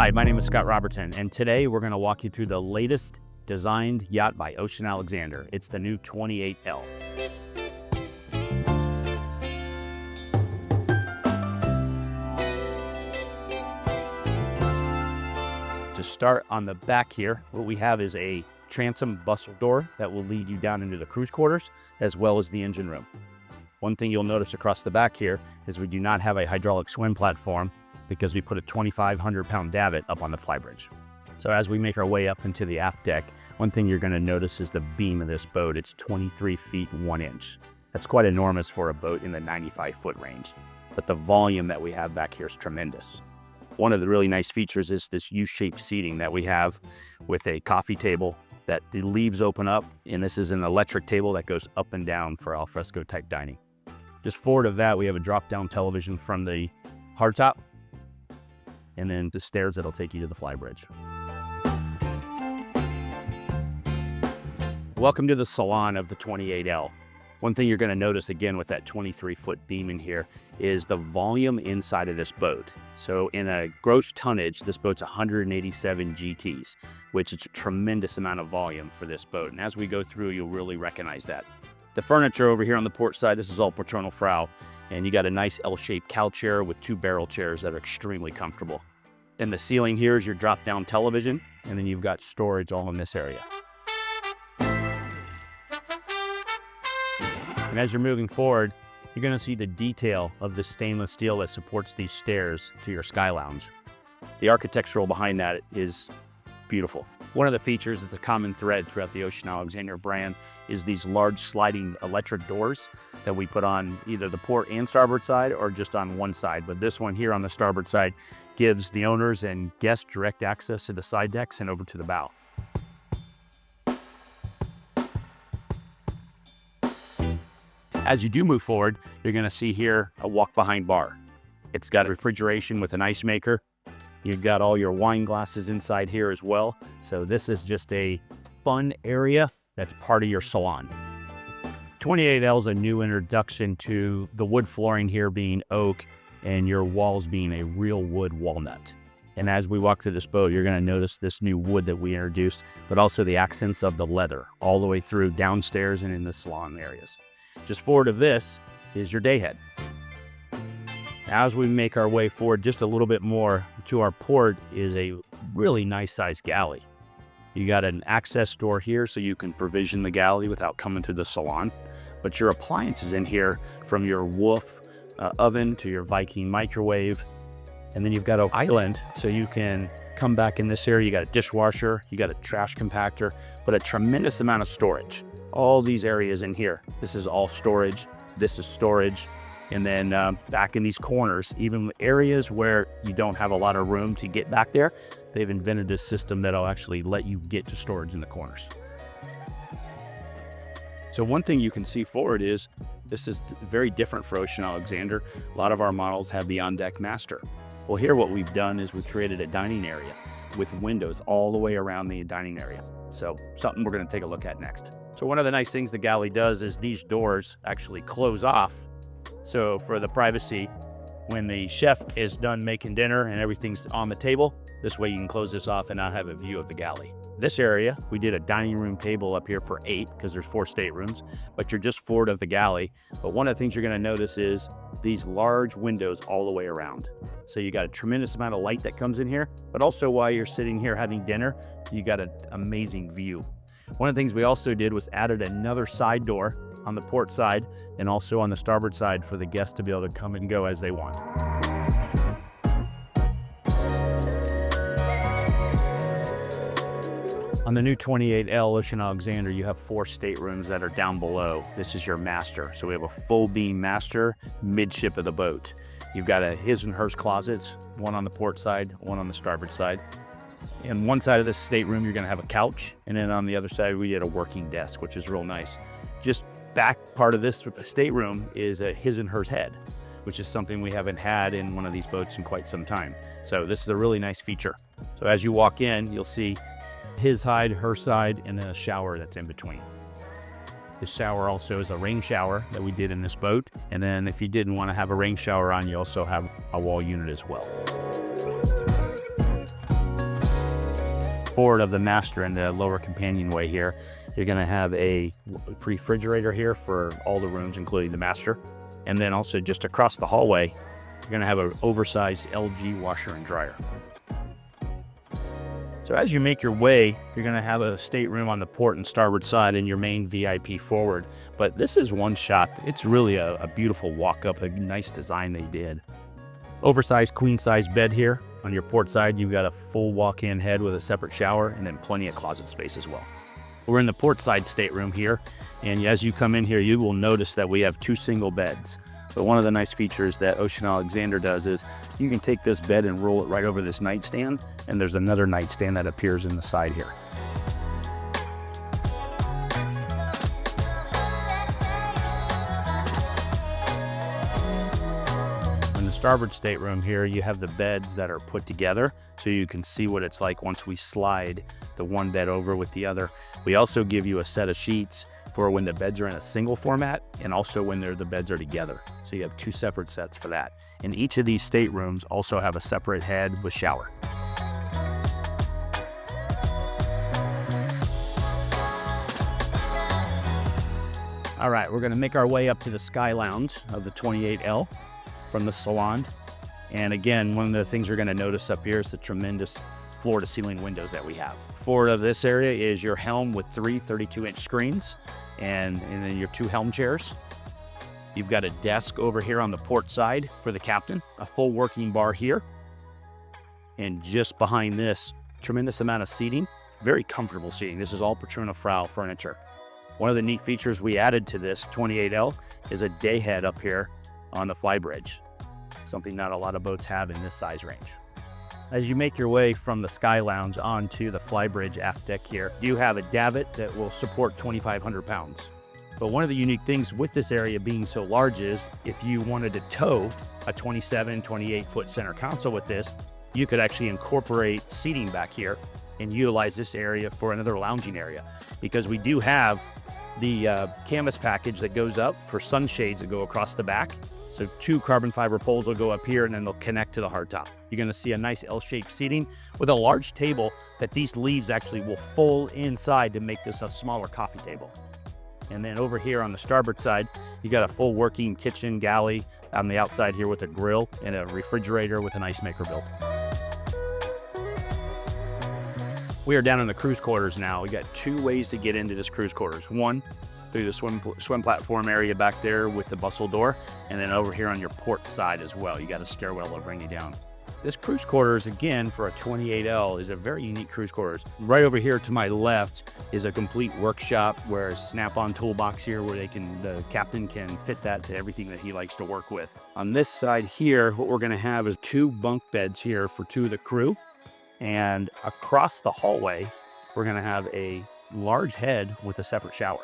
Hi, my name is Scott Roberton, and today we're going to walk you through the latest designed yacht by Ocean Alexander. It's the new 28L. To start on the back here, what we have is a transom bustle door that will lead you down into the cruise quarters, as well as the engine room. One thing you'll notice across the back here is we do not have a hydraulic swim platform because we put a 2,500-pound davit up on the flybridge. So as we make our way up into the aft deck, one thing you're going to notice is the beam of this boat. It's 23 feet 1 inch. That's quite enormous for a boat in the 95-foot range. But the volume that we have back here is tremendous. One of the really nice features is this U-shaped seating that we have with a coffee table that the leaves open up, and this is an electric table that goes up and down for alfresco type dining. Just forward of that, we have a drop-down television from the hardtop, and then the stairs that'll take you to the flybridge. Welcome to the Salon of the 28L. One thing you're going to notice again with that 23-foot beam in here is the volume inside of this boat. So in a gross tonnage, this boat's 187 GTs, which is a tremendous amount of volume for this boat. And as we go through, you'll really recognize that. The furniture over here on the port side, this is all Patrono Frau, and you got a nice L-shaped cow chair with 2 barrel chairs that are extremely comfortable. And the ceiling here is your drop-down television, and then you've got storage all in this area. And as you're moving forward, you're going to see the detail of the stainless steel that supports these stairs to your sky lounge. The architectural behind that is beautiful. One of the features that's a common thread throughout the Ocean Alexander brand is these large sliding electric doors that we put on either the port and starboard side or just on one side. But this one here on the starboard side gives the owners and guests direct access to the side decks and over to the bow. As you do move forward, you're going to see here a walk-behind bar. It's got refrigeration with an ice maker. You've got all your wine glasses inside here as well. So this is just a fun area that's part of your salon. 28L is a new introduction to the wood flooring here being oak and your walls being a real wood walnut. And as we walk through this boat, you're going to notice this new wood that we introduced, but also the accents of the leather all the way through downstairs and in the salon areas. Just forward of this is your day head. As we make our way forward just a little bit more to our port is a really nice sized galley. You got an access door here so you can provision the galley without coming to the salon. But your appliances in here, from your Wolf oven to your Viking microwave. And then you've got an island so you can come back in this area. You got a dishwasher, you got a trash compactor, but a tremendous amount of storage. All these areas in here, this is all storage, this is storage. And then back in these corners, even areas where you don't have a lot of room to get back there, they've invented this system that'll actually let you get to storage in the corners. So one thing you can see forward is, this is very different for Ocean Alexander. A lot of our models have the on-deck master. Well, here what we've done is we created a dining area with windows all the way around the dining area. So something we're gonna take a look at next. So one of the nice things the Galley does is these doors actually close off. So for the privacy, when the chef is done making dinner and everything's on the table, this way you can close this off and not have a view of the galley. This area, we did a dining room table up here for 8 because there's 4 staterooms, but you're just forward of the galley. But one of the things you're going to notice is these large windows all the way around. So you got a tremendous amount of light that comes in here, but also while you're sitting here having dinner, you got an amazing view. One of the things we also did was added another side door on the port side and also on the starboard side for the guests to be able to come and go as they want. On the new 28L Ocean Alexander, you have 4 staterooms that are down below. This is your master. So we have a full beam master midship of the boat. You've got a his and hers closets, one on the port side, one on the starboard side. And one side of this stateroom, you're gonna have a couch. And then on the other side, we had a working desk, which is real nice. Just back part of this stateroom is a his and hers head, which is something we haven't had in one of these boats in quite some time. So this is a really nice feature. So as you walk in, you'll see his side, her side, and then a shower that's in between. This shower also is a rain shower that we did in this boat. And then if you didn't want to have a rain shower on, you also have a wall unit as well. forward of the master in the lower companionway here, you're gonna have a refrigerator here for all the rooms, including the master. And then also just across the hallway, you're gonna have an oversized LG washer and dryer. So as you make your way, you're gonna have a stateroom on the port and starboard side and your main VIP forward. But this is one shot. It's really a beautiful walk-up, a nice design they did. Oversized queen-size bed here. On your port side, you've got a full walk-in head with a separate shower and then plenty of closet space as well. We're in the port side stateroom here, and as you come in here, you will notice that we have 2 single beds. But one of the nice features that Ocean Alexander does is you can take this bed and roll it right over this nightstand, and there's another nightstand that appears in the side here. In the starboard stateroom here, you have the beds that are put together so you can see what it's like once we slide the one bed over with the other. We also give you a set of sheets for when the beds are in a single format and also when the beds are together. So you have 2 separate sets for that. And each of these staterooms also have a separate head with shower. All right, we're gonna make our way up to the Sky Lounge of the 28L from the Salon. And again, one of the things you're gonna notice up here is the tremendous floor-to-ceiling windows that we have. Forward of this area is your helm with 3 32-inch screens and then your 2 helm chairs. You've got a desk over here on the port side for the captain, a full working bar here. And just behind this, tremendous amount of seating, very comfortable seating. This is all Patrona Frau furniture. One of the neat features we added to this 28L is a day head up here on the flybridge, something not a lot of boats have in this size range. As you make your way from the Sky Lounge onto the flybridge aft deck here, you have a davit that will support 2,500 pounds. But one of the unique things with this area being so large is if you wanted to tow a 27, 28-foot center console with this, you could actually incorporate seating back here and utilize this area for another lounging area. Because we do have the canvas package that goes up for sunshades that go across the back. So 2 carbon fiber poles will go up here and then they'll connect to the hardtop. You're gonna see a nice L-shaped seating with a large table that these leaves actually will fold inside to make this a smaller coffee table. And then over here on the starboard side, you got a full working kitchen galley on the outside here with a grill and a refrigerator with an ice maker built. We are down in the cruise quarters now. We got 2 ways to get into this cruise quarters. One, through the swim platform area back there with the bustle door, and then over here on your port side as well. You got a stairwell that'll bring you down. This cruise quarters, again, for a 28L is a very unique cruise quarters. Right over here to my left is a complete workshop where a snap-on toolbox here where the captain can fit that to everything that he likes to work with. On this side here, what we're gonna have is 2 bunk beds here for 2 of the crew. And across the hallway, we're gonna have a large head with a separate shower.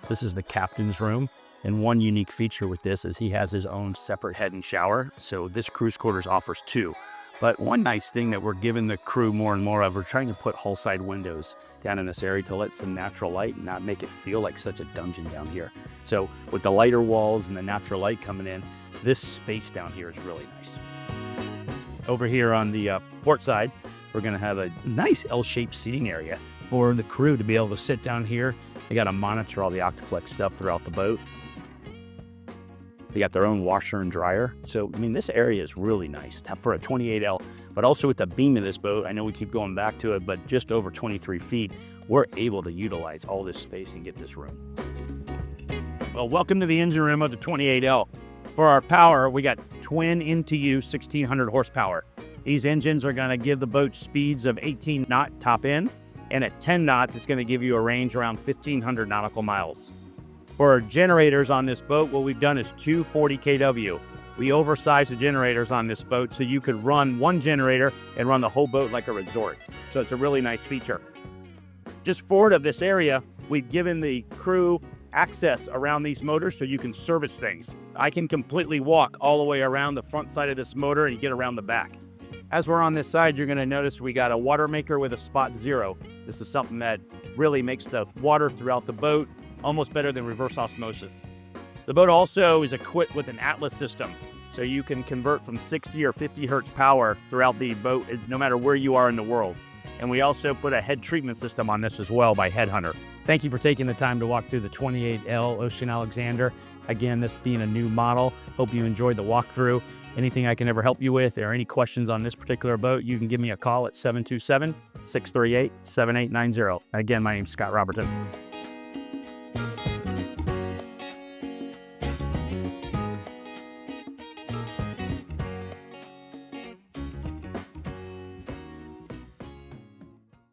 This is the captain's room. And one unique feature with this is he has his own separate head and shower. So this cruise quarters offers 2. But one nice thing that we're giving the crew more and more of, we're trying to put hull side windows down in this area to let some natural light and not make it feel like such a dungeon down here. So with the lighter walls and the natural light coming in, this space down here is really nice. Over here on the port side, we're gonna have a nice L-shaped seating area for the crew to be able to sit down here. They got to monitor all the Octoplex stuff throughout the boat. They got their own washer and dryer. So, I mean, this area is really nice for a 28L, but also with the beam of this boat, I know we keep going back to it, but just over 23 feet, we're able to utilize all this space and get this room. Well, welcome to the engine room of the 28L. For our power, we got twin NTU 1600 horsepower. These engines are gonna give the boat speeds of 18 knot top end, and at 10 knots, it's gonna give you a range around 1,500 nautical miles. For our generators on this boat, what we've done is 2 40 kW. We oversized the generators on this boat so you could run one generator and run the whole boat like a resort. So it's a really nice feature. Just forward of this area, we've given the crew access around these motors so you can service things. I can completely walk all the way around the front side of this motor and get around the back. As we're on this side, you're gonna notice we got a water maker with a spot 0. This is something that really makes the water throughout the boat almost better than reverse osmosis. The boat also is equipped with an Atlas system. So you can convert from 60 or 50 hertz power throughout the boat, no matter where you are in the world. And we also put a head treatment system on this as well by Headhunter. Thank you for taking the time to walk through the 28L Ocean Alexander. Again, this being a new model, hope you enjoyed the walkthrough. Anything I can ever help you with or any questions on this particular boat, you can give me a call at 727-638-7890. Again, my name's Scott Roberton.